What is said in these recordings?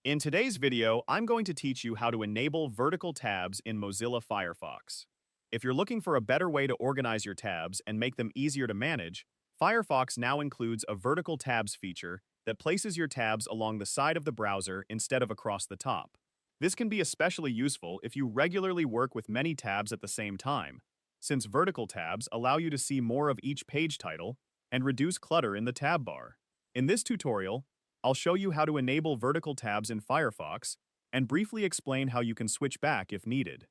In today's video, I'm going to teach you how to enable vertical tabs in Mozilla Firefox. If you're looking for a better way to organize your tabs and make them easier to manage, Firefox now includes a vertical tabs feature that places your tabs along the side of the browser instead of across the top. This can be especially useful if you regularly work with many tabs at the same time, since vertical tabs allow you to see more of each page title and reduce clutter in the tab bar. In this tutorial, I'll show you how to enable vertical tabs in Firefox and briefly explain how you can switch back if needed.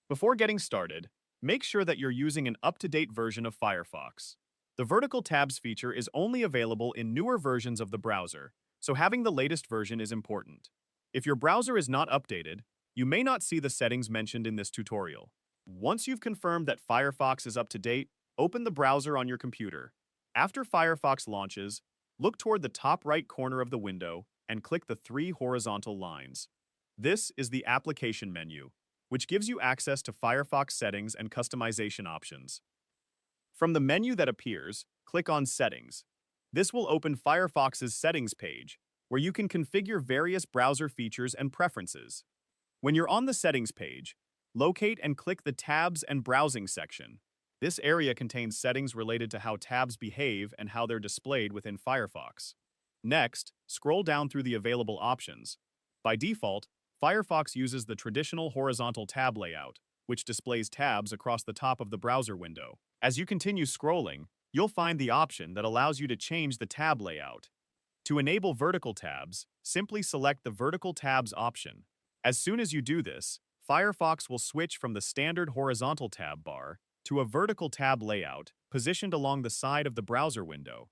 Before getting started, make sure that you're using an up-to-date version of Firefox. The vertical tabs feature is only available in newer versions of the browser, so having the latest version is important. If your browser is not updated, you may not see the settings mentioned in this tutorial. Once you've confirmed that Firefox is up to date, open the browser on your computer. After Firefox launches, look toward the top right corner of the window and click the three horizontal lines. This is the application menu, which gives you access to Firefox settings and customization options. From the menu that appears, click on Settings. This will open Firefox's settings page, where you can configure various browser features and preferences. When you're on the settings page, locate and click the Tabs and Browsing section. This area contains settings related to how tabs behave and how they're displayed within Firefox. Next, scroll down through the available options. By default, Firefox uses the traditional horizontal tab layout, which displays tabs across the top of the browser window. As you continue scrolling, you'll find the option that allows you to change the tab layout. To enable vertical tabs, simply select the Vertical Tabs option. As soon as you do this, Firefox will switch from the standard horizontal tab bar to a vertical tab layout positioned along the side of the browser window.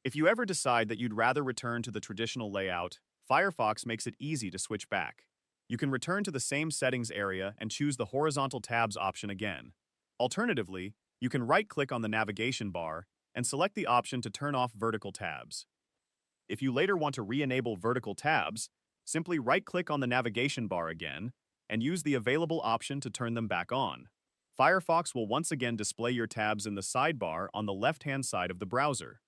If you ever decide that you'd rather return to the traditional layout, Firefox makes it easy to switch back. You can return to the same settings area and choose the horizontal tabs option again. Alternatively, you can right-click on the navigation bar and select the option to turn off vertical tabs. If you later want to re-enable vertical tabs, simply right-click on the navigation bar again and use the available option to turn them back on. Firefox will once again display your tabs in the sidebar on the left-hand side of the browser.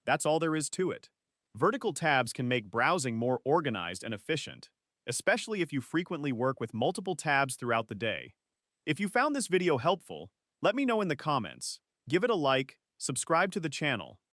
That's all there is to it. Vertical tabs can make browsing more organized and efficient, especially if you frequently work with multiple tabs throughout the day. If you found this video helpful, let me know in the comments. Give it a like, subscribe to the channel,